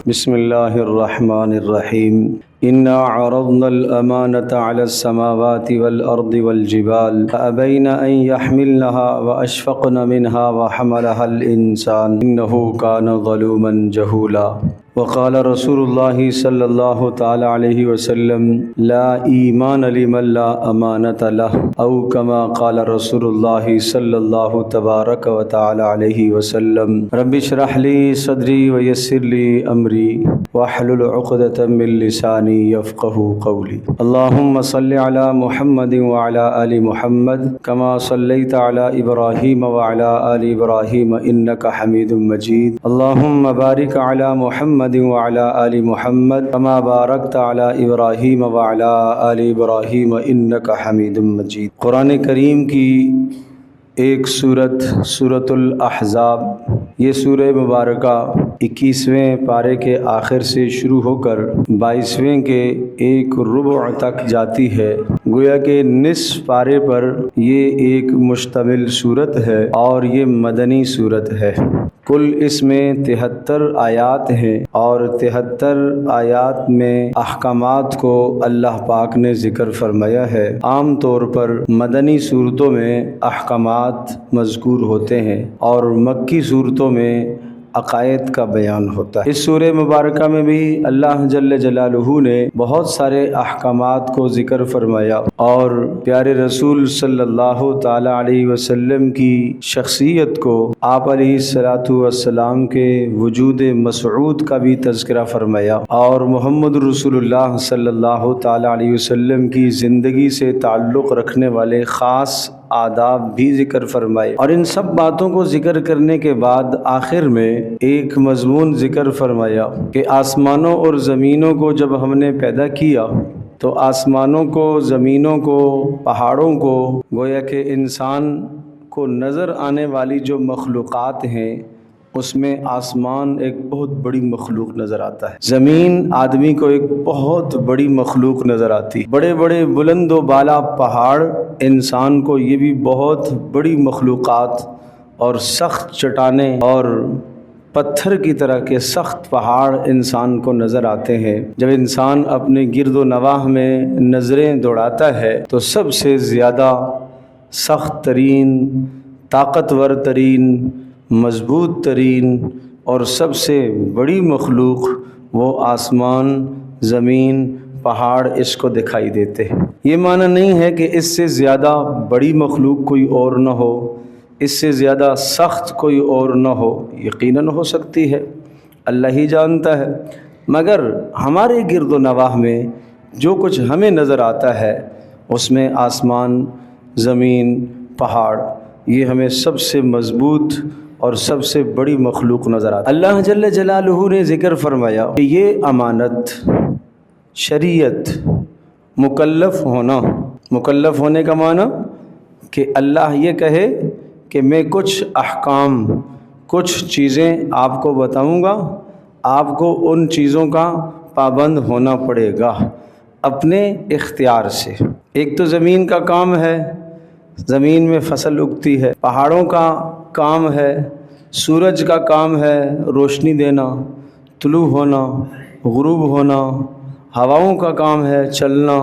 بسم اللہ الرحمن الرحیم انا عرضنا الامانة على السماوات والارض والجبال فابين ان يحملنها واشفقن منها وحملها الانسان انه كان ظلوما جهولا وقال رسول الله صلی اللہ تعالی علیہ وسلم لا ایمان لمن لا امانة له او كما قال رسول اللہ صلی اللہ تبارک و تعالی علیہ وسلم رب اشرح لي صدری ويسر لي امری واحلل عقدة من لسانی يفقهوا قولی اللهم صل على محمد وعلى آل محمد كما صليت على ابراہیم وعلى آل ابراہیم انك حمید مجید اللهم بارک على محمد وعلى آل محمد كما باركت على ابراہیم وعلى آل ابراہیم انك حمید مجید۔ قرآن کریم کی ایک سورۃ الاحزاب، یہ سورہ مبارکہ 21ویں پارے کے آخر سے شروع ہو کر 22ویں کے ایک ربع تک جاتی ہے۔ گویا کہ نصف پارے پر یہ ایک مشتمل صورت ہے اور یہ مدنی صورت ہے۔ کل اس میں 73 آیات ہیں اور 73 آیات میں احکامات کو اللہ پاک نے ذکر فرمایا ہے۔ عام طور پر مدنی صورتوں میں احکامات مذکور ہوتے ہیں اور مکی صورتوں میں عقائد کا بیان ہوتا ہے۔ اس سورہ مبارکہ میں بھی اللہ جل جلالہ نے بہت سارے احکامات کو ذکر فرمایا اور پیارے رسول صلی اللہ تعالی علیہ وسلم کی شخصیت کو، آپ علیہ الصلاۃ والسلام کے وجود مسعود کا بھی تذکرہ فرمایا اور محمد رسول اللہ صلی اللہ تعالی علیہ وسلم کی زندگی سے تعلق رکھنے والے خاص آداب بھی ذکر فرمائے۔ اور ان سب باتوں کو ذکر کرنے کے بعد آخر میں ایک مضمون ذکر فرمایا کہ آسمانوں اور زمینوں کو جب ہم نے پیدا کیا تو آسمانوں کو، زمینوں کو، پہاڑوں کو، گویا کہ انسان کو نظر آنے والی جو مخلوقات ہیں اس میں آسمان ایک بہت بڑی مخلوق نظر آتا ہے، زمین آدمی کو ایک بہت بڑی مخلوق نظر آتی ہے، بڑے بڑے بلند و بالا پہاڑ انسان کو یہ بھی بہت بڑی مخلوقات اور سخت چٹانیں اور پتھر کی طرح کے سخت پہاڑ انسان کو نظر آتے ہیں۔ جب انسان اپنے گرد و نواح میں نظریں دوڑاتا ہے تو سب سے زیادہ سخت ترین، طاقتور ترین، مضبوط ترین اور سب سے بڑی مخلوق وہ آسمان، زمین، پہاڑ اس کو دکھائی دیتے ہیں۔ یہ معنی نہیں ہے کہ اس سے زیادہ بڑی مخلوق کوئی اور نہ ہو، اس سے زیادہ سخت کوئی اور نہ ہو، یقیناً ہو سکتی ہے، اللہ ہی جانتا ہے، مگر ہمارے گرد و نواح میں جو کچھ ہمیں نظر آتا ہے اس میں آسمان، زمین، پہاڑ، یہ ہمیں سب سے مضبوط اور سب سے بڑی مخلوق نظر آتی ہے۔ اللہ جل جلالہ نے ذکر فرمایا کہ یہ امانت، شریعت، مکلف ہونے کا معنی کہ اللہ یہ کہے کہ میں کچھ احکام، کچھ چیزیں آپ کو بتاؤں گا، آپ کو ان چیزوں کا پابند ہونا پڑے گا اپنے اختیار سے۔ ایک تو زمین کا کام ہے، زمین میں فصل اگتی ہے، پہاڑوں کا کام ہے، سورج کا کام ہے روشنی دینا، طلوع ہونا، غروب ہونا، ہواؤں کا کام ہے چلنا۔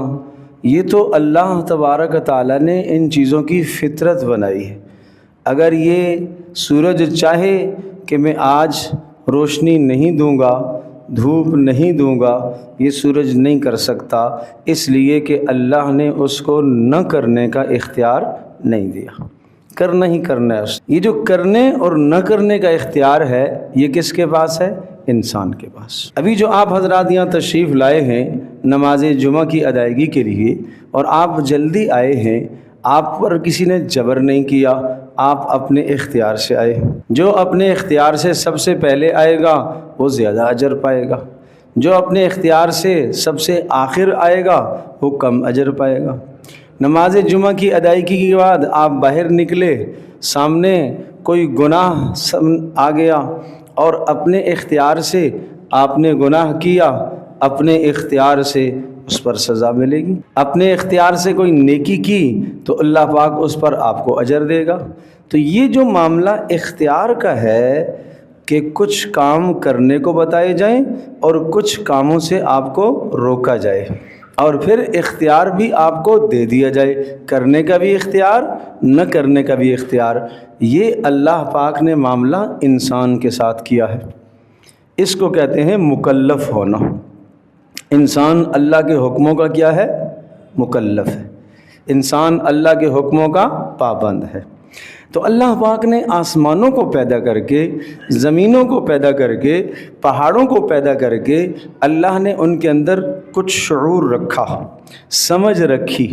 یہ تو اللہ تبارک تعالیٰ نے ان چیزوں کی فطرت بنائی ہے۔ اگر یہ سورج چاہے کہ میں آج روشنی نہیں دوں گا، دھوپ نہیں دوں گا، یہ سورج نہیں کر سکتا، اس لیے کہ اللہ نے اس کو نہ کرنے کا اختیار نہیں دیا، کرنا ہی کرنا ہے۔ یہ جو کرنے اور نہ کرنے کا اختیار ہے یہ کس کے پاس ہے؟ انسان کے پاس۔ ابھی جو آپ حضرات یہاں تشریف لائے ہیں نماز جمعہ کی ادائیگی کے لیے اور آپ جلدی آئے ہیں، آپ پر کسی نے جبر نہیں کیا، آپ اپنے اختیار سے آئے۔ جو اپنے اختیار سے سب سے پہلے آئے گا وہ زیادہ اجر پائے گا، جو اپنے اختیار سے سب سے آخر آئے گا وہ کم اجر پائے گا۔ نماز جمعہ کی ادائیگی کے بعد آپ باہر نکلے، سامنے کوئی گناہ آ گیا اور اپنے اختیار سے آپ نے گناہ کیا، اپنے اختیار سے اس پر سزا ملے گی۔ اپنے اختیار سے کوئی نیکی کی تو اللہ پاک اس پر آپ کو اجر دے گا۔ تو یہ جو معاملہ اختیار کا ہے کہ کچھ کام کرنے کو بتائے جائیں اور کچھ کاموں سے آپ کو روکا جائے، اور پھر اختیار بھی آپ کو دے دیا جائے، کرنے کا بھی اختیار، نہ کرنے کا بھی اختیار۔ یہ اللہ پاک نے معاملہ انسان کے ساتھ کیا ہے۔ اس کو کہتے ہیں مکلف ہونا۔ انسان اللہ کے حکموں کا کیا ہے؟ مکلف ہے۔ انسان اللہ کے حکموں کا پابند ہے۔ تو اللہ پاک نے آسمانوں کو پیدا کر کے، زمینوں کو پیدا کر کے، پہاڑوں کو پیدا کر کے، اللہ نے ان کے اندر کچھ شعور رکھا، سمجھ رکھی،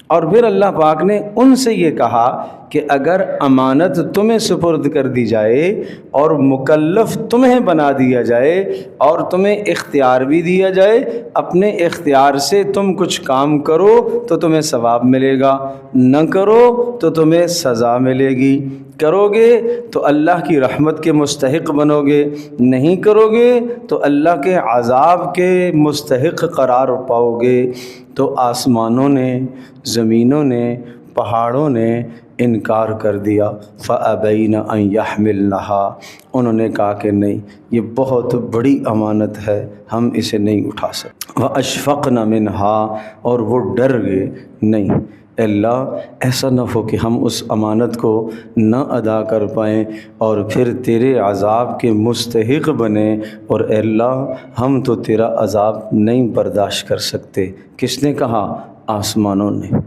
اور پھر اللہ پاک نے ان سے یہ کہا کہ اگر امانت تمہیں سپرد کر دی جائے اور مکلف تمہیں بنا دیا جائے اور تمہیں اختیار بھی دیا جائے، اپنے اختیار سے تم کچھ کام کرو تو تمہیں ثواب ملے گا، نہ کرو تو تمہیں سزا ملے گی، کرو گے تو اللہ کی رحمت کے مستحق بنو گے، نہیں کرو گے تو اللہ کے عذاب کے مستحق قرار پاؤ گے۔ تو آسمانوں نے، زمینوں نے، پہاڑوں نے انکار کر دیا، فَأَبَيْنَ أَن يَحْمِلْنَهَا، انہوں نے کہا کہ نہیں، یہ بہت بڑی امانت ہے، ہم اسے نہیں اٹھا سکتے۔ وَأَشْفَقْنَ مِنْهَا، اور وہ ڈر گئے، نہیں اللہ ایسا نہ ہو کہ ہم اس امانت کو نہ ادا کر پائیں اور پھر تیرے عذاب کے مستحق بنیں، اور اے اللہ ہم تو تیرا عذاب نہیں برداشت کر سکتے۔ کس نے کہا؟ آسمانوں نے۔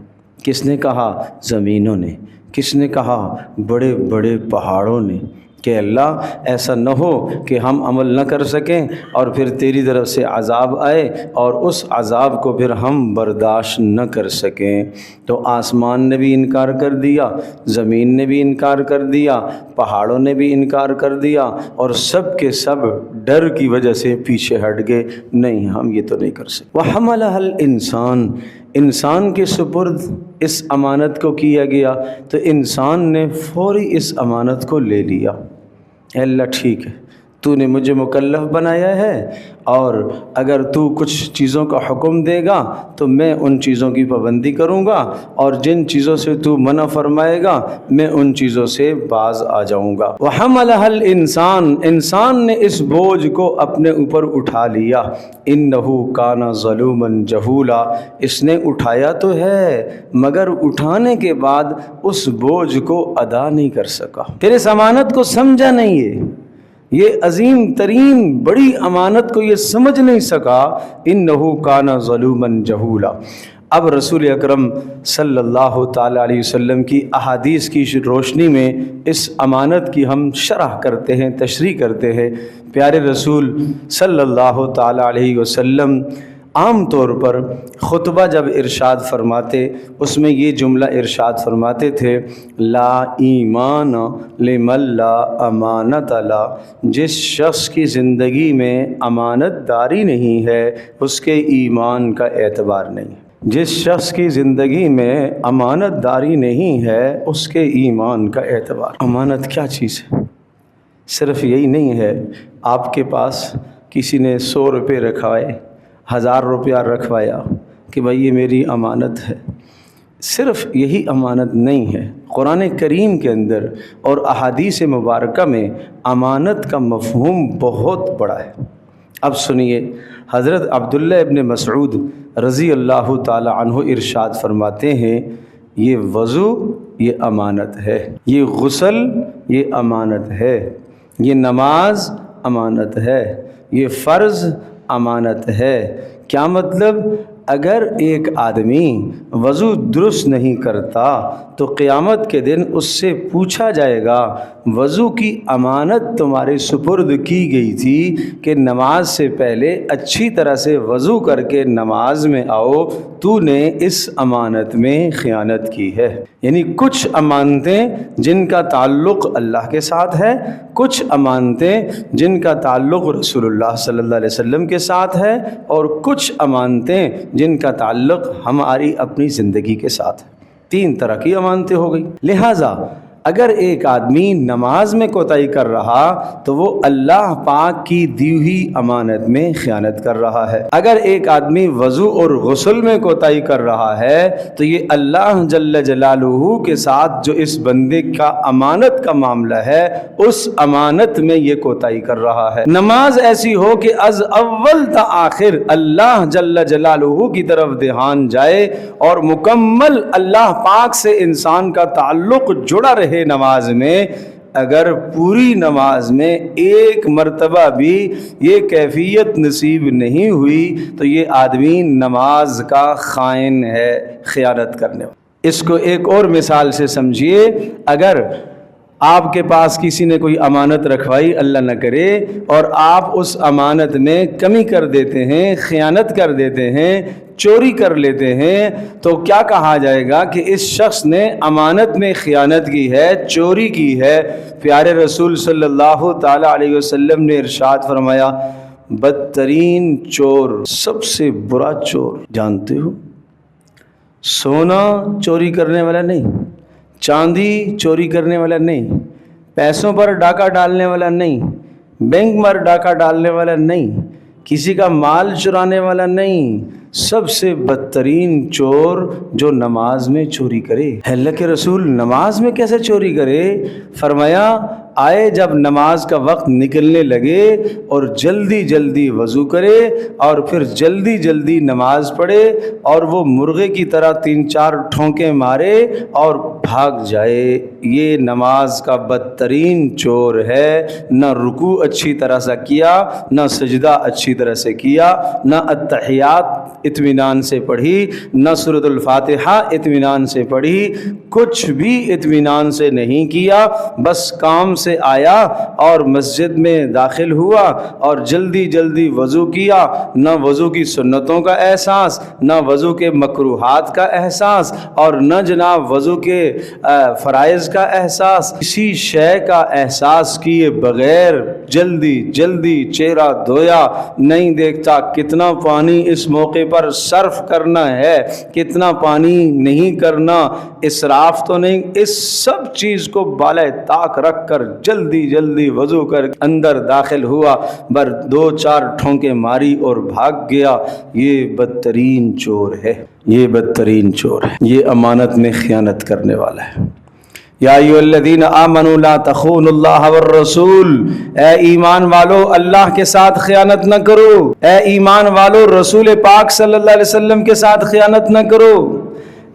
کس نے کہا؟ زمینوں نے۔ کس نے کہا؟ بڑے بڑے پہاڑوں نے، کہ اللہ ایسا نہ ہو کہ ہم عمل نہ کر سکیں اور پھر تیری طرف سے عذاب آئے اور اس عذاب کو پھر ہم برداشت نہ کر سکیں۔ تو آسمان نے بھی انکار کر دیا، زمین نے بھی انکار کر دیا، پہاڑوں نے بھی انکار کر دیا، اور سب کے سب ڈر کی وجہ سے پیچھے ہٹ گئے، نہیں ہم یہ تو نہیں کر سکتے۔ وَحَمَلَهَا الْإِنسان، انسان کے سپرد اس امانت کو کیا گیا تو انسان نے فوری اس امانت کو لے لیا۔ اے اللہ ٹھیک ہے، تو نے مجھے مکلف بنایا ہے، اور اگر تو کچھ چیزوں کا حکم دے گا تو میں ان چیزوں کی پابندی کروں گا، اور جن چیزوں سے تو منع فرمائے گا میں ان چیزوں سے باز آ جاؤں گا۔ وَحَمَلَهَا الْإِنسان، انسان نے اس بوجھ کو اپنے اوپر اٹھا لیا۔ إِنَّهُ كَانَ ظَلُومًا جَهُولًا، اس نے اٹھایا تو ہے مگر اٹھانے کے بعد اس بوجھ کو ادا نہیں کر سکا، پھر اس امانت کو سمجھا نہیں ہے، یہ عظیم ترین بڑی امانت کو یہ سمجھ نہیں سکا۔ انہو کان ظلوما جہولا۔ اب رسول اکرم صلی اللہ تعالی علیہ وسلم کی احادیث کی روشنی میں اس امانت کی ہم شرح کرتے ہیں، تشریح کرتے ہیں۔ پیارے رسول صلی اللہ تعالی علیہ وسلم عام طور پر خطبہ جب ارشاد فرماتے اس میں یہ جملہ ارشاد فرماتے تھے، لا ایمان لمن لا امانت لا، جس شخص کی زندگی میں امانت داری نہیں ہے اس کے ایمان کا اعتبار نہیں۔ جس شخص کی زندگی میں امانت داری نہیں ہے اس کے ایمان کا اعتبار۔ امانت کیا چیز ہے؟ صرف یہی نہیں ہے آپ کے پاس کسی نے 100 روپے رکھوائے، 1000 روپیہ رکھوایا کہ بھائی یہ میری امانت ہے، صرف یہی امانت نہیں ہے۔ قرآن کریم کے اندر اور احادیث مبارکہ میں امانت کا مفہوم بہت بڑا ہے۔ اب سنیے، حضرت عبداللہ ابن مسعود رضی اللہ تعالی عنہ ارشاد فرماتے ہیں، یہ وضو یہ امانت ہے، یہ غسل یہ امانت ہے، یہ نماز امانت ہے، یہ فرض امانت ہے۔ کیا مطلب؟ اگر ایک آدمی وضو درست نہیں کرتا تو قیامت کے دن اس سے پوچھا جائے گا وضو کی امانت تمہارے سپرد کی گئی تھی کہ نماز سے پہلے اچھی طرح سے وضو کر کے نماز میں آؤ، تو نے اس امانت میں خیانت کی ہے۔ یعنی کچھ امانتیں جن کا تعلق اللہ کے ساتھ ہے، کچھ امانتیں جن کا تعلق رسول اللہ صلی اللہ علیہ وسلم کے ساتھ ہے، اور کچھ امانتیں جن کا تعلق ہماری اپنی زندگی کے ساتھ ہے۔ 3 طرح کی امانتیں ہو گئی۔ لہٰذا اگر ایک آدمی نماز میں کوتاہی کر رہا تو وہ اللہ پاک کی دی ہوئی امانت میں خیانت کر رہا ہے۔ اگر ایک آدمی وضو اور غسل میں کوتاہی کر رہا ہے تو یہ اللہ جل جلالہ کے ساتھ جو اس بندے کا امانت کا معاملہ ہے اس امانت میں یہ کوتاہی کر رہا ہے۔ نماز ایسی ہو کہ از اول تا آخر اللہ جل جلالہ کی طرف دھیان جائے اور مکمل اللہ پاک سے انسان کا تعلق جڑا رہے نماز میں۔ اگر پوری نماز میں ایک مرتبہ بھی یہ کیفیت نصیب نہیں ہوئی تو یہ آدمی نماز کا خائن ہے، خیانت کرنے والا۔ اس کو ایک اور مثال سے سمجھیے، اگر آپ کے پاس کسی نے کوئی امانت رکھوائی، اللہ نہ کرے، اور آپ اس امانت میں کمی کر دیتے ہیں، خیانت کر دیتے ہیں، چوری کر لیتے ہیں، تو کیا کہا جائے گا کہ اس شخص نے امانت میں خیانت کی ہے، چوری کی ہے۔ پیارے رسول صلی اللہ تعالی علیہ وسلم نے ارشاد فرمایا، بدترین چور، سب سے برا چور جانتے ہو؟ سونا چوری کرنے والا نہیں، چاندی چوری کرنے والا نہیں، پیسوں پر ڈاکہ ڈالنے والا نہیں، بینک پر ڈاکہ ڈالنے والا نہیں، کسی کا مال چرانے والا نہیں، سب سے بدترین چور جو نماز میں چوری کرے۔ اللہ کے رسول نماز میں کیسے چوری کرے؟ فرمایا، آئے جب نماز کا وقت نکلنے لگے اور جلدی جلدی وضو کرے اور پھر جلدی جلدی نماز پڑھے اور وہ مرغے کی طرح 3-4 ٹھونکے مارے اور بھاگ جائے، یہ نماز کا بدترین چور ہے۔ نہ رکوع اچھی طرح سے کیا، نہ سجدہ اچھی طرح سے کیا، نہ التحیات اطمینان سے پڑھی، نہ سورۃ الفاتحہ اطمینان سے پڑھی، کچھ بھی اطمینان سے نہیں کیا، بس کام سے آیا اور مسجد میں داخل ہوا اور جلدی جلدی وضو کیا، نہ وضو کی سنتوں کا احساس، نہ وضو کے مکروہات کا احساس، اور نہ جناب وضو کے فرائض کا احساس، کسی شے کا احساس کیے بغیر جلدی جلدی چہرہ دھویا، نہیں دیکھتا کتنا پانی اس موقع پر صرف کرنا ہے، کتنا پانی نہیں کرنا، اسراف تو نہیں، اس سب چیز کو بالائے طاق رکھ کر جلدی جلدی وضو کر اندر داخل ہوا، 2-4 ٹھونکے ماری اور بھاگ گیا، یہ بدترین چور ہے، یہ بدترین چور ہے، یہ امانت میں خیانت کرنے والا ہے۔ یا ایھا الذین آمنوا لا تخونوا اللہ والرسول، اے ایمان والو اللہ کے ساتھ خیانت نہ کرو، اے ایمان والو رسول پاک صلی اللہ علیہ وسلم کے ساتھ خیانت نہ کرو،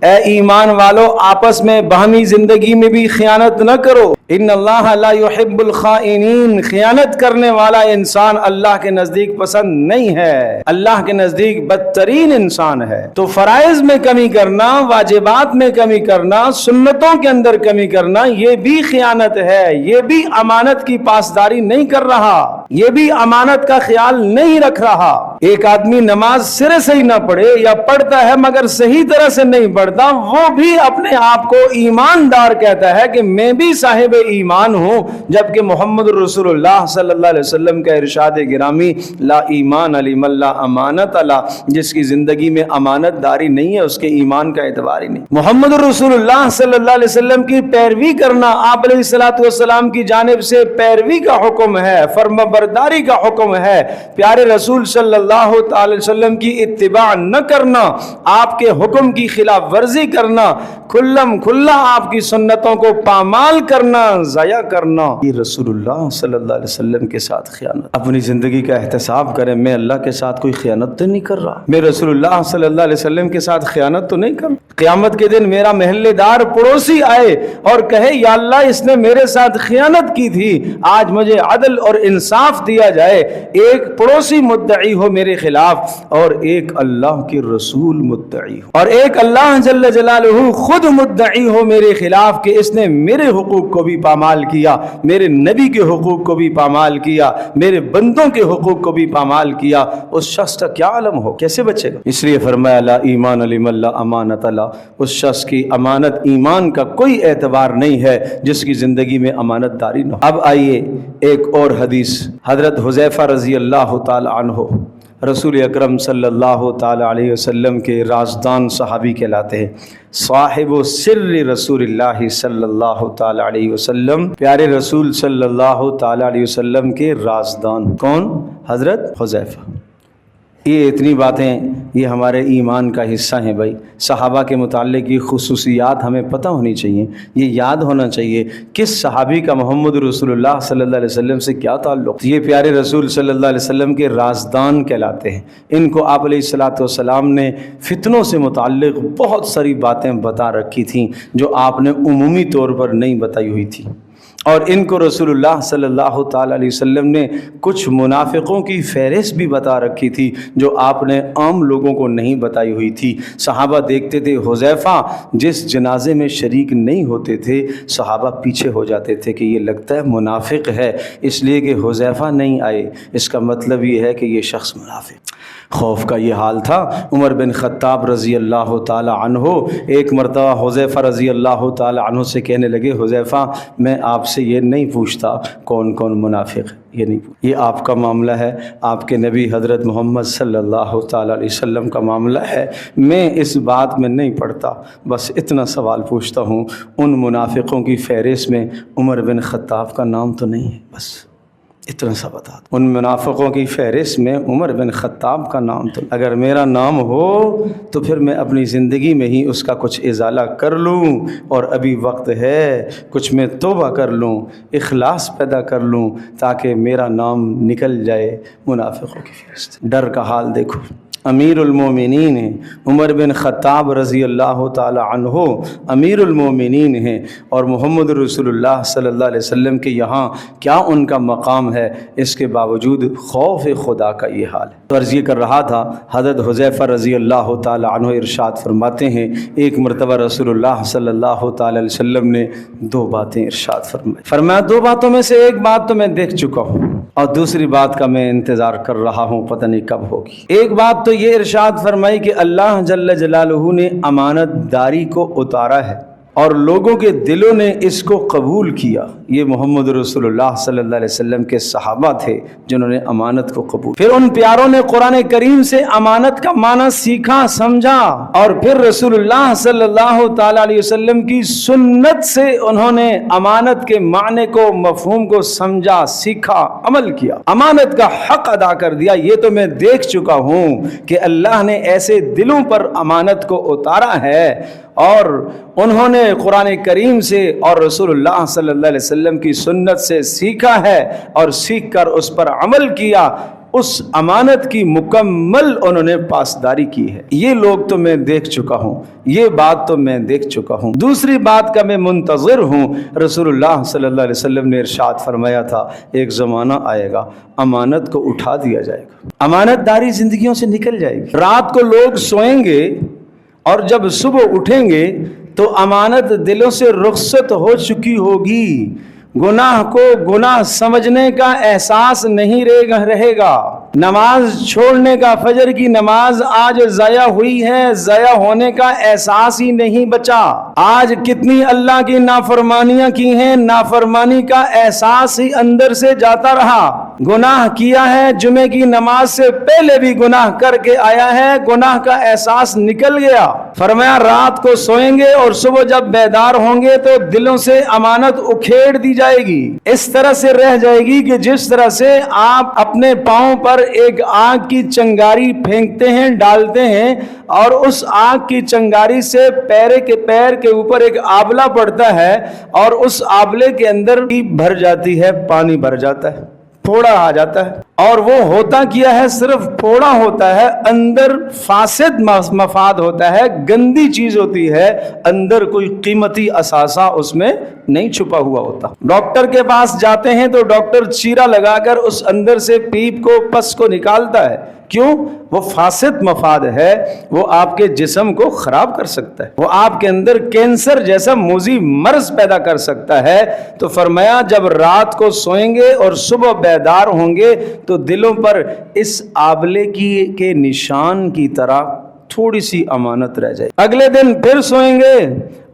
اے ایمان والو آپس میں باہمی زندگی میں بھی خیانت نہ کرو، ان اللہ لا يحب الخائنین، خیانت کرنے والا انسان اللہ کے نزدیک پسند نہیں ہے، اللہ کے نزدیک بدترین انسان ہے۔ تو فرائض میں کمی کرنا، واجبات میں کمی کرنا، سنتوں کے اندر کمی کرنا، یہ بھی خیانت ہے، یہ بھی امانت کی پاسداری نہیں کر رہا، یہ بھی امانت کا خیال نہیں رکھ رہا۔ ایک آدمی نماز سرے سے ہی نہ پڑھے یا پڑھتا ہے مگر صحیح طرح سے نہیں پڑھتا، وہ بھی اپنے آپ کو ایماندار کہتا ہے کہ میں بھی صاحب ایمان ہوں، جبکہ محمد رسول اللہ صلی اللہ علیہ وسلم کا ارشاد گرامی، لا ایمان لمن لا امانت لا، جس کی زندگی میں امانت داری نہیں ہے اس کے ایمان کا اعتبار ہی نہیں۔ محمد رسول اللہ صلی اللہ علیہ وسلم کی پیروی کرنا، آپ علیہ الصلوۃ والسلام کی جانب سے پیروی کا حکم ہے، فرما برداری کا حکم ہے، پیارے رسول صلی اللہ تعالی وسلم کی اتباع نہ کرنا، آپ کے حکم کی خلاف ورزی کرنا، کھلم کھلا آپ کی سنتوں کو پامال کرنا، ضائع کرنا، یہ رسول اللہ صلی اللہ علیہ وسلم کے ساتھ خیانت۔ اپنی زندگی کا احتساب کریں، میں اللہ کے ساتھ کوئی خیانت تو نہیں کر رہا، میں رسول اللہ صلی اللہ علیہ وسلم کے ساتھ خیانت تو نہیں کر رہا۔ قیامت کے دن میرا محلے دار پڑوسی آئے اور کہے یا اللہ اس نے میرے ساتھ خیانت کی تھی، آج مجھے عدل اور انصاف دیا جائے، ایک پڑوسی مدعی ہو میرے خلاف اور ایک اللہ کے رسول مدعی ہو، اور ایک اللہ جل جلالہ خود مدعی ہو میرے خلاف کہ اس نے میرے حقوق کو بھی پامال کیا، میرے نبی کے حقوق کو بھی پامال کیا، میرے بندوں کے حقوق کو بھی پامال کیا، اس شخص کا کیا عالم ہو، کیسے بچے گا؟ اس لیے فرمایا لا ایمان لمن لا امانت لا، اس شخص کی امانت ایمان کا کوئی اعتبار نہیں ہے جس کی زندگی میں امانت داری نہ ہو۔ اب آئیے ایک اور حدیث، حضرت حذیفہ رضی اللہ تعالی عنہ رسول اکرم صلی اللہ تعالی علیہ وسلم کے رازدان صحابی کہلاتے ہیں۔ صاحب و سر رسول اللہ صلی اللہ تعالی علیہ وسلم، پیارے رسول صلی اللہ تعالی علیہ وسلم کے رازدان کون؟ حضرت حذیفہ۔ یہ اتنی باتیں یہ ہمارے ایمان کا حصہ ہیں بھائی۔ صحابہ کے متعلق یہ خصوصیات ہمیں پتہ ہونی چاہیے، یہ یاد ہونا چاہیے کس صحابی کا محمد رسول اللہ صلی اللہ علیہ وسلم سے کیا تعلق۔ یہ پیارے رسول صلی اللہ علیہ وسلم کے رازدان کہلاتے ہیں۔ ان کو آپ علیہ الصلوۃ والسلام نے فتنوں سے متعلق بہت ساری باتیں بتا رکھی تھیں جو آپ نے عمومی طور پر نہیں بتائی ہوئی تھی، اور ان کو رسول اللہ صلی اللہ تعالی علیہ وسلم نے کچھ منافقوں کی فہرست بھی بتا رکھی تھی جو آپ نے عام لوگوں کو نہیں بتائی ہوئی تھی۔ صحابہ دیکھتے تھے حذیفہ جس جنازے میں شریک نہیں ہوتے تھے، صحابہ پیچھے ہو جاتے تھے کہ یہ لگتا ہے منافق ہے، اس لیے کہ حذیفہ نہیں آئے، اس کا مطلب یہ ہے کہ یہ شخص منافق۔ خوف کا یہ حال تھا۔ عمر بن خطاب رضی اللہ تعالی عنہ ایک مرتبہ حذیفہ رضی اللہ تعالی عنہ سے کہنے لگے، حذیفہ میں آپ سے یہ نہیں پوچھتا کون کون منافق ہے، یہ آپ کا معاملہ ہے، آپ کے نبی حضرت محمد صلی اللہ تعالی علیہ وسلم کا معاملہ ہے، میں اس بات میں نہیں پڑھتا، بس اتنا سوال پوچھتا ہوں، ان منافقوں کی فہرست میں عمر بن خطاب کا نام تو نہیں ہے، بس اتنا سا بتا دو۔ ان منافقوں کی فہرست میں عمر بن خطاب کا نام تو، اگر میرا نام ہو تو پھر میں اپنی زندگی میں ہی اس کا کچھ ازالہ کر لوں، اور ابھی وقت ہے کچھ میں توبہ کر لوں، اخلاص پیدا کر لوں تاکہ میرا نام نکل جائے منافقوں کی فہرست۔ ڈر کا حال دیکھو، امیر المومنین ہیں عمر بن خطاب رضی اللہ تعالی عنہ، امیر المومنین ہیں، اور محمد رسول اللہ صلی اللہ علیہ وسلم کے یہاں کیا ان کا مقام ہے، اس کے باوجود خوف خدا کا یہ حال ہے۔ تو عرض یہ کر رہا تھا، حضرت حذیفہ رضی اللہ تعالی عنہ ارشاد فرماتے ہیں، ایک مرتبہ رسول اللہ صلی اللہ تعالی علیہ وسلم نے دو باتیں ارشاد فرمایا، دو باتوں میں سے ایک بات تو میں دیکھ چکا ہوں اور دوسری بات کا میں انتظار کر رہا ہوں، پتہ نہیں کب ہوگی۔ ایک بات تو یہ ارشاد فرمائی کہ اللہ جل جلالہ نے امانت داری کو اتارا ہے اور لوگوں کے دلوں نے اس کو قبول کیا۔ یہ محمد رسول اللہ صلی اللہ علیہ وسلم کے صحابہ تھے جنہوں نے امانت کو قبول، پھر ان پیاروں نے قرآن کریم سے امانت کا معنی سیکھا سمجھا، اور پھر رسول اللہ صلی اللہ تعالی علیہ وسلم کی سنت سے انہوں نے امانت کے معنی کو، مفہوم کو سمجھا، سیکھا، عمل کیا، امانت کا حق ادا کر دیا۔ یہ تو میں دیکھ چکا ہوں کہ اللہ نے ایسے دلوں پر امانت کو اتارا ہے، اور انہوں نے قرآن کریم سے اور رسول اللہ صلی اللہ علیہ وسلم کی سنت سے سیکھا ہے، اور سیکھ کر اس پر عمل کیا، اس امانت کی مکمل انہوں نے پاسداری کی ہے۔ یہ لوگ تو میں دیکھ چکا ہوں، یہ بات تو میں دیکھ چکا ہوں۔ دوسری بات کا میں منتظر ہوں۔ رسول اللہ صلی اللہ علیہ وسلم نے ارشاد فرمایا تھا، ایک زمانہ آئے گا امانت کو اٹھا دیا جائے گا، امانت داری زندگیوں سے نکل جائے گی۔ رات کو لوگ سوئیں گے اور جب صبح اٹھیں گے تو امانت دلوں سے رخصت ہو چکی ہوگی، گناہ کو گناہ سمجھنے کا احساس نہیں رہے گا، نماز چھوڑنے کا، فجر کی نماز آج ضائع ہوئی ہے، ضائع ہونے کا احساس ہی نہیں بچا۔ آج کتنی اللہ کی نافرمانیاں کی ہیں، نافرمانی کا احساس ہی اندر سے جاتا رہا، گناہ کیا ہے، جمعے کی نماز سے پہلے بھی گناہ کر کے آیا ہے، گناہ کا احساس نکل گیا۔ فرمایا رات کو سوئیں گے اور صبح جب بیدار ہوں گے تو دلوں سے امانت اکھیڑ دی جائے گی، اس طرح سے رہ جائے گی کہ جس طرح سے آپ اپنے پاؤں پر ایک آگ کی چنگاری پھینکتے ہیں، ڈالتے ہیں، اور اس آگ کی چنگاری سے پیر کے اوپر ایک آبلہ پڑتا ہے، اور اس آبلے کے اندر بھر جاتی ہے، پانی بھر جاتا ہے، پھوڑا آ جاتا ہے، اور وہ ہوتا کیا ہے، صرف پھوڑا ہوتا ہے، اندر فاسد مفاد ہوتا ہے، گندی چیز ہوتی ہے، اندر کوئی قیمتی اثاثہ اس میں نہیں چھپا ہوا ہوتا۔ ڈاکٹر کے پاس جاتے ہیں تو ڈاکٹر چیرا لگا کر اس اندر سے پیپ کو، پس کو نکالتا ہے، کیوں؟ وہ فاسد مفاد ہے، وہ آپ کے جسم کو خراب کر سکتا ہے، وہ آپ کے اندر کینسر جیسا موذی مرض پیدا کر سکتا ہے۔ تو فرمایا جب رات کو سوئیں گے اور صبح بیدار ہوں گے تو دلوں پر اس آبلے کے نشان کی طرح تھوڑی سی امانت رہ جائے، اگلے دن پھر سوئیں گے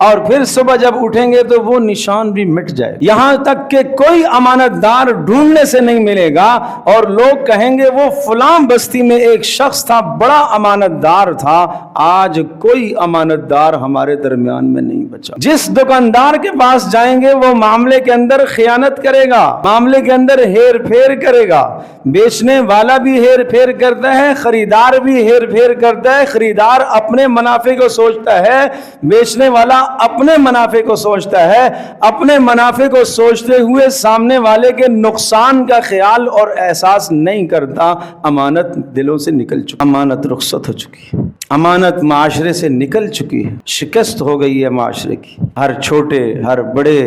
اور پھر صبح جب اٹھیں گے تو وہ نشان بھی مٹ جائے، یہاں تک کہ کوئی امانت دار ڈھونڈنے سے نہیں ملے گا، اور لوگ کہیں گے وہ فلاں بستی میں ایک شخص تھا بڑا امانت دار تھا، آج کوئی امانت دار ہمارے درمیان میں نہیں بچا۔ جس دکاندار کے پاس جائیں گے وہ معاملے کے اندر خیانت کرے گا، معاملے کے اندر ہیر پھیر کرے گا، بیچنے والا بھی ہیر پھیر کرتا ہے، خریدار بھی ہیر پھیر کرتا ہے، خریدار اپنے منافع کو سوچتا ہے، بیچنے والا اپنے منافع کو سوچتا ہے، اپنے منافع کو سوچتے ہوئے سامنے والے کے نقصان کا خیال اور احساس نہیں کرتا۔ امانت دلوں سے نکل چکی، امانت رخصت ہو چکی، امانت معاشرے سے نکل چکی ہے، شکست ہو گئی ہے معاشرے کی، ہر چھوٹے ہر بڑے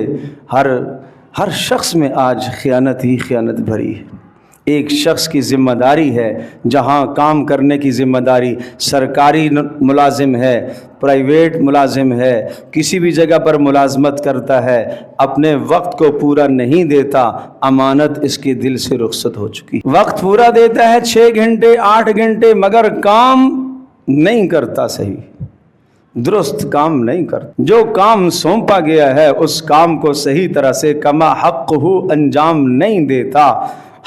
ہر شخص میں آج خیانت ہی خیانت بھری ہے۔ ایک شخص کی ذمہ داری ہے، جہاں کام کرنے کی ذمہ داری، سرکاری ملازم ہے، پرائیویٹ ملازم ہے، کسی بھی جگہ پر ملازمت کرتا ہے، اپنے وقت کو پورا نہیں دیتا، امانت اس کے دل سے رخصت ہو چکی۔ وقت پورا دیتا ہے 6 گھنٹے 8 گھنٹے، مگر کام نہیں کرتا، صحیح درست کام نہیں کرتا۔ جو کام سونپا گیا ہے اس کام کو صحیح طرح سے کما حق ہو انجام نہیں دیتا،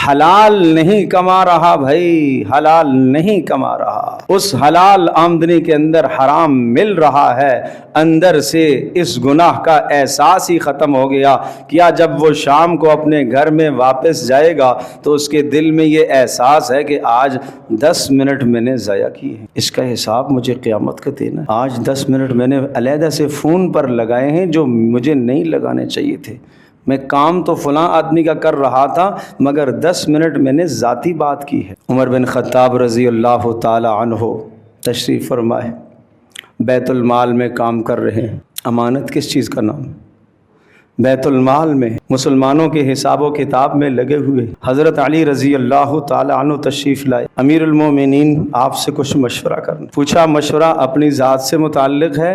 حلال نہیں کما رہا بھائی، حلال نہیں کما رہا، اس حلال آمدنی کے اندر حرام مل رہا ہے، اندر سے اس گناہ کا احساس ہی ختم ہو گیا۔ کیا جب وہ شام کو اپنے گھر میں واپس جائے گا تو اس کے دل میں یہ احساس ہے کہ آج 10 منٹ میں نے ضائع کیے ہیں، اس کا حساب مجھے قیامت کا دینا ہے۔ آج 10 منٹ میں نے علیحدہ سے فون پر لگائے ہیں جو مجھے نہیں لگانے چاہیے تھے، میں کام تو فلاں آدمی کا کر رہا تھا مگر 10 منٹ میں نے ذاتی بات کی ہے۔ عمر بن خطاب رضی اللہ تعالی عنہ تشریف فرمائے، بیت المال میں کام کر رہے ہیں۔ امانت کس چیز کا نام؟ بیت المال میں مسلمانوں کے حساب و کتاب میں لگے ہوئے حضرت علی رضی اللہ تعالی عنہ تشریف لائے۔ امیر المومنین آپ سے کچھ مشورہ کرنا۔ پوچھا مشورہ اپنی ذات سے متعلق ہے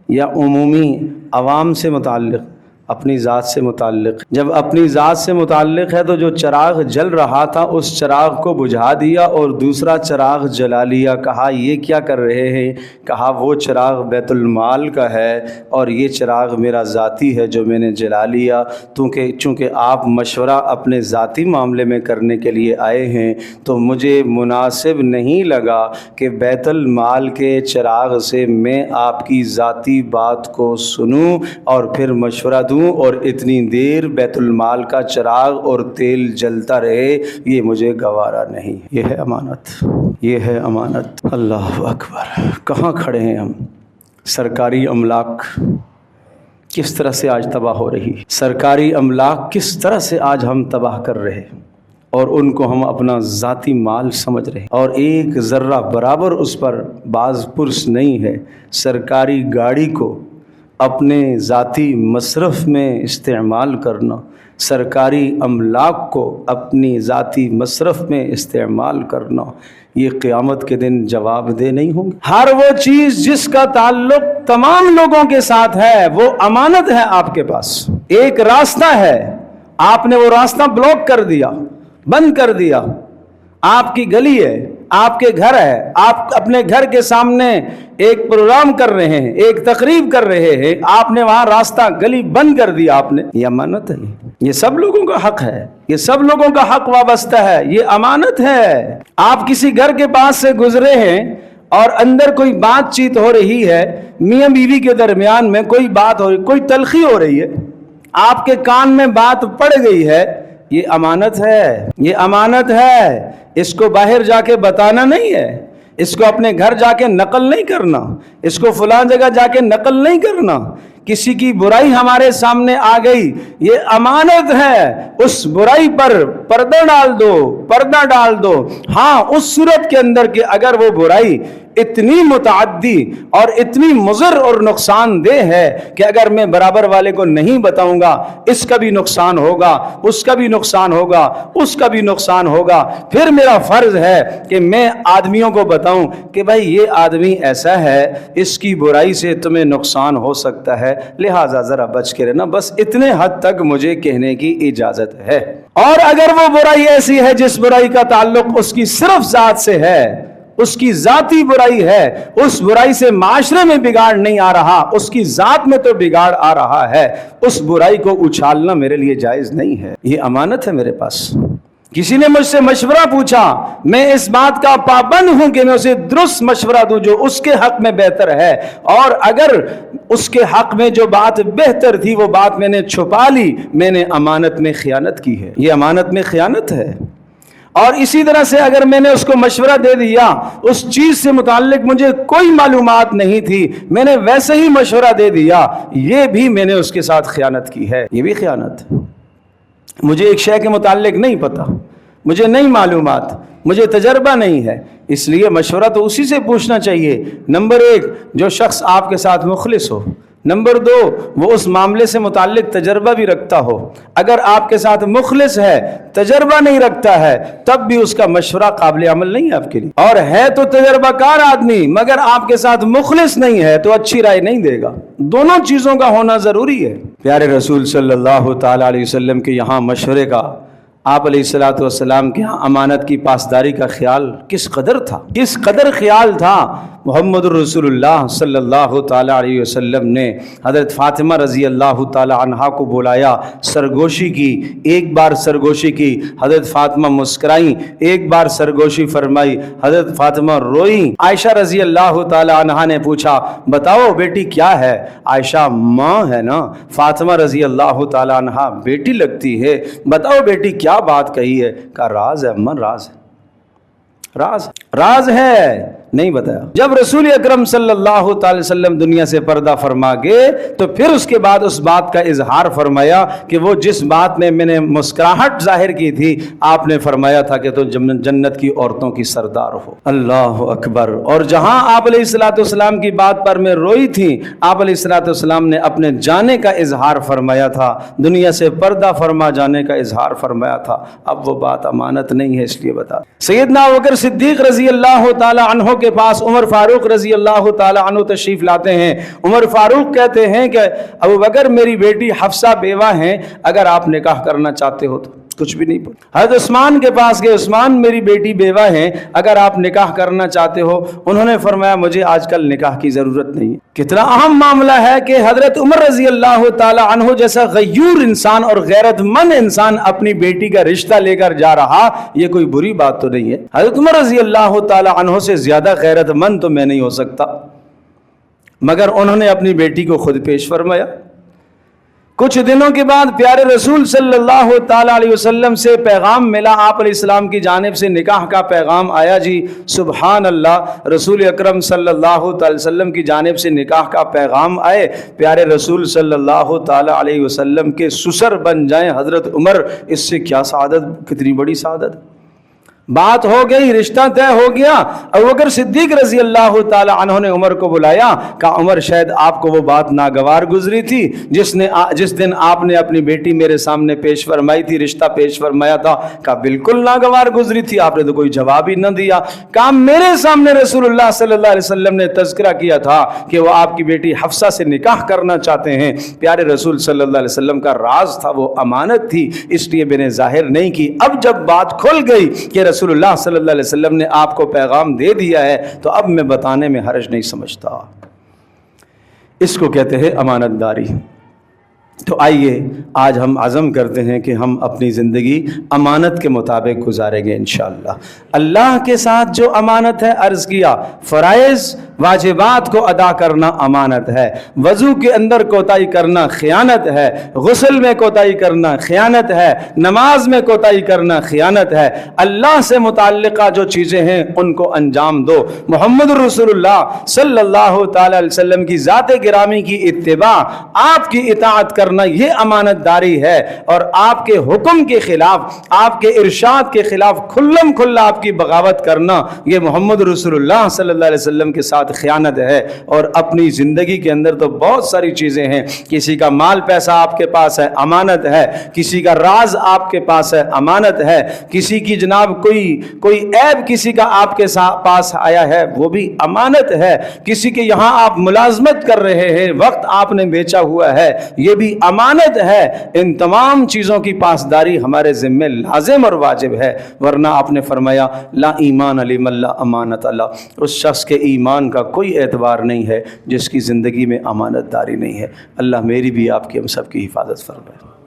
یا عمومی عوام سے متعلق؟ اپنی ذات سے متعلق۔ جب اپنی ذات سے متعلق ہے تو جو چراغ جل رہا تھا اس چراغ کو بجھا دیا اور دوسرا چراغ جلا لیا۔ کہا یہ کیا کر رہے ہیں؟ کہا وہ چراغ بیت المال کا ہے اور یہ چراغ میرا ذاتی ہے جو میں نے جلا لیا، چونکہ آپ مشورہ اپنے ذاتی معاملے میں کرنے کے لیے آئے ہیں تو مجھے مناسب نہیں لگا کہ بیت المال کے چراغ سے میں آپ کی ذاتی بات کو سنوں اور پھر مشورہ دوں اور اتنی دیر بیت المال کا چراغ اور تیل جلتا رہے، یہ مجھے گوارا نہیں۔ یہ ہے امانت، یہ ہے امانت۔ اللہ اکبر، کہاں کھڑے ہیں ہم؟ سرکاری املاک کس طرح سے آج تباہ ہو رہی، سرکاری املاک کس طرح سے آج ہم تباہ کر رہے اور ان کو ہم اپنا ذاتی مال سمجھ رہے اور ایک ذرہ برابر اس پر باز پرس نہیں ہے۔ سرکاری گاڑی کو اپنے ذاتی مصرف میں استعمال کرنا، سرکاری املاک کو اپنی ذاتی مصرف میں استعمال کرنا، یہ قیامت کے دن جواب دہ نہیں ہوں گے۔ ہر وہ چیز جس کا تعلق تمام لوگوں کے ساتھ ہے وہ امانت ہے آپ کے پاس۔ ایک راستہ ہے، آپ نے وہ راستہ بلاک کر دیا، بند کر دیا، آپ کی گلی ہے، آپ کے گھر ہے، آپ اپنے گھر کے سامنے ایک پروگرام کر رہے ہیں، ایک تقریب کر رہے ہیں، آپ نے وہاں راستہ گلی بند کر دیا، آپ نے، یہ امانت ہے، یہ سب لوگوں کا حق ہے، یہ سب لوگوں کا حق وابستہ ہے، یہ امانت ہے۔ آپ کسی گھر کے پاس سے گزرے ہیں اور اندر کوئی بات چیت ہو رہی ہے، میاں بیوی کے درمیان میں کوئی بات ہو رہی، کوئی تلخی ہو رہی ہے، آپ کے کان میں بات پڑ گئی ہے، یہ امانت ہے، یہ امانت ہے۔ اس کو باہر جا کے بتانا نہیں ہے، اس کو اپنے گھر جا کے نقل نہیں کرنا، اس کو فلاں جگہ جا کے نقل نہیں کرنا۔ کسی کی برائی ہمارے سامنے آ گئی، یہ امانت ہے، اس برائی پر پردہ ڈال دو، پردہ ڈال دو۔ ہاں اس صورت کے اندر کہ اگر وہ برائی اتنی متعدی اور اتنی مضر اور نقصان دہ ہے کہ اگر میں برابر والے کو نہیں بتاؤں گا اس کا بھی نقصان ہوگا، اس کا بھی نقصان ہوگا، اس کا بھی نقصان ہوگا، پھر میرا فرض ہے کہ میں آدمیوں کو بتاؤں کہ بھائی یہ آدمی ایسا ہے، اس کی برائی سے تمہیں نقصان ہو سکتا ہے، لہٰذا ذرا بچ کے رہنا، بس اتنے حد تک مجھے کہنے کی اجازت ہے۔ اور اگر وہ برائی ایسی ہے جس برائی کا تعلق اس کی صرف ذات سے ہے، اس کی ذاتی برائی ہے، اس برائی سے معاشرے میں بگاڑ نہیں آ رہا، اس کی ذات میں تو بگاڑ آ رہا ہے، اس برائی کو اچھالنا میرے لیے جائز نہیں ہے، یہ امانت ہے میرے پاس۔ کسی نے مجھ سے مشورہ پوچھا، میں اس بات کا پابند ہوں کہ میں اسے درست مشورہ دوں جو اس کے حق میں بہتر ہے، اور اگر اس کے حق میں جو بات بہتر تھی وہ بات میں نے چھپا لی، میں نے امانت میں خیانت کی ہے، یہ امانت میں خیانت ہے۔ اور اسی طرح سے اگر میں نے اس کو مشورہ دے دیا، اس چیز سے متعلق مجھے کوئی معلومات نہیں تھی، میں نے ویسے ہی مشورہ دے دیا، یہ بھی میں نے اس کے ساتھ خیانت کی ہے، یہ بھی خیانت ہے۔ مجھے ایک شے کے متعلق نہیں پتہ، مجھے نہیں معلومات، مجھے تجربہ نہیں ہے، اس لیے مشورہ تو اسی سے پوچھنا چاہیے۔ نمبر ایک، جو شخص آپ کے ساتھ مخلص ہو۔ نمبر دو، وہ اس معاملے سے متعلق تجربہ بھی رکھتا ہو۔ اگر آپ کے ساتھ مخلص ہے، تجربہ نہیں رکھتا ہے، تب بھی اس کا مشورہ قابل عمل نہیں ہے آپ کے لیے، اور ہے تو تجربہ کار آدمی مگر آپ کے ساتھ مخلص نہیں ہے تو اچھی رائے نہیں دے گا۔ دونوں چیزوں کا ہونا ضروری ہے۔ پیارے رسول صلی اللہ تعالی علیہ وسلم کے یہاں مشورے کا، آپ علیہ الصلوۃ والسلام کے ہاں امانت کی پاسداری کا خیال کس قدر تھا، کس قدر خیال تھا۔ محمد رسول اللہ صلی اللہ تعالی علیہ وسلم نے حضرت فاطمہ رضی اللہ تعالی عنہا کو بلایا، سرگوشی کی، ایک بار سرگوشی کی، حضرت فاطمہ مسکرائیں، ایک بار سرگوشی فرمائی، حضرت فاطمہ روئیں۔ عائشہ رضی اللہ تعالی عنہا نے پوچھا، بتاؤ بیٹی کیا ہے؟ عائشہ ماں ہے نا، فاطمہ رضی اللہ تعالی عنہا بیٹی لگتی ہے، بتاؤ بیٹی کیا بات کہی ہے؟ کہا راز ہے اماں، راز ہے، راز ہے، نہیں بتایا۔ جب رسول اکرم صلی اللہ تعالی وسلم دنیا سے پردہ فرما گئے تو پھر اس کے بعد اس بات کا اظہار فرمایا کہ وہ جس بات میں نے مسکراہٹ ظاہر کی تھی، آپ نے فرمایا تھا کہ تو جنت کی عورتوں کی سردار ہو۔ اللہ اکبر۔ اور جہاں آپ علیہ الصلوۃ والسلام کی بات پر میں روئی تھی، آپ علیہ الصلوۃ والسلام نے اپنے جانے کا اظہار فرمایا تھا، دنیا سے پردہ فرما جانے کا اظہار فرمایا تھا۔ اب وہ بات امانت نہیں ہے، اس لیے بتا۔ سیدنا ابوبکر صدیق رضی اللہ تعالی عنہ کے پاس عمر فاروق رضی اللہ تعالی عنہ تشریف لاتے ہیں۔ عمر فاروق کہتے ہیں کہ ابو بکر میری بیٹی حفصہ بیوہ ہیں، اگر آپ نکاح کرنا چاہتے ہو تو کچھ بھی نہیں پوچھا۔ حضرت عثمان کے پاس گئے، عثمان میری بیٹی بیوہ ہیں، اگر آپ نکاح کرنا چاہتے ہو؟ انہوں نے فرمایا مجھے آج کل نکاح کی ضرورت نہیں۔ کتنا اہم معاملہ ہے کہ حضرت عمر رضی اللہ تعالی عنہ جیسا غیور انسان اور غیرت مند انسان اپنی بیٹی کا رشتہ لے کر جا رہا، یہ کوئی بری بات تو نہیں ہے۔ حضرت عمر رضی اللہ تعالی عنہ سے زیادہ غیرت مند تو میں نہیں ہو سکتا، مگر انہوں نے اپنی بیٹی کو خود پیش فرمایا۔ کچھ دنوں کے بعد پیارے رسول صلی اللہ تعالی علیہ وسلم سے پیغام ملا، آپ علیہ السلام کی جانب سے نکاح کا پیغام آیا۔ جی سبحان اللہ، رسول اکرم صلی اللہ تعالی وسلم کی جانب سے نکاح کا پیغام آئے، پیارے رسول صلی اللہ تعالی علیہ وسلم کے سسر بن جائیں حضرت عمر، اس سے کیا سعادت، کتنی بڑی سعادت۔ بات ہو گئی، رشتہ طے ہو گیا۔ ابوبکر صدیق رضی اللہ تعالی عنہ نے عمر کو بلایا، کہا عمر شاید آپ کو وہ بات ناگوار گزری تھی جس دن آپ نے اپنی بیٹی میرے سامنے پیش فرمائی تھی، رشتہ پیش فرمایا تھا۔ کہا بالکل ناگوار گزری تھی، آپ نے تو کوئی جواب ہی نہ دیا۔ کہا میرے سامنے رسول اللہ صلی اللہ علیہ وسلم نے تذکرہ کیا تھا کہ وہ آپ کی بیٹی حفصہ سے نکاح کرنا چاہتے ہیں۔ پیارے رسول صلی اللہ علیہ وسلم کا راز تھا، وہ امانت تھی، اس لیے میں نے ظاہر نہیں کی۔ اب جب بات کھل گئی کہ رسول اللہ صلی اللہ علیہ وسلم نے آپ کو پیغام دے دیا ہے تو اب میں بتانے میں حرج نہیں سمجھتا۔ اس کو کہتے ہیں امانت داری۔ تو آئیے آج ہم عزم کرتے ہیں کہ ہم اپنی زندگی امانت کے مطابق گزاریں گے انشاءاللہ۔ اللہ کے ساتھ جو امانت ہے، عرض کیا فرائض واجبات کو ادا کرنا امانت ہے، وضو کے اندر کوتاہی کرنا خیانت ہے، غسل میں کوتاہی کرنا خیانت ہے، نماز میں کوتاہی کرنا خیانت ہے۔ اللہ سے متعلقہ جو چیزیں ہیں ان کو انجام دو۔ محمد رسول اللہ صلی اللہ تعالی علیہ وسلم کی ذات گرامی کی اتباع، آپ کی اطاعت کرنا، یہ امانت داری ہے، اور آپ کے حکم کے خلاف، آپ کے ارشاد کے خلاف کھلم کھلا آپ کی بغاوت کرنا، یہ محمد رسول اللہ صلی اللہ علیہ وسلم کے ساتھ خیانت ہے۔ اور اپنی زندگی کے اندر تو بہت ساری چیزیں ہیں، کسی کا مال پیسہ آپ کے پاس ہے، امانت ہے، کسی کا راز آپ کے پاس ہے، امانت ہے، کسی کی جناب کوئی عیب کسی کا آپ کے پاس آیا ہے، وہ بھی امانت ہے، کسی کے یہاں آپ ملازمت کر رہے ہیں، وقت آپ نے بیچا ہوا ہے، یہ بھی امانت ہے، ان تمام چیزوں کی پاسداری ہمارے ذمہ لازم اور واجب ہے، ورنہ آپ نے فرمایا لا ایمان لمن لا امانت اللہ، اس شخص کے ایمان کا کوئی اعتبار نہیں ہے جس کی زندگی میں امانت داری نہیں ہے۔ اللہ میری بھی آپ کی ہم سب کی حفاظت فرمائے۔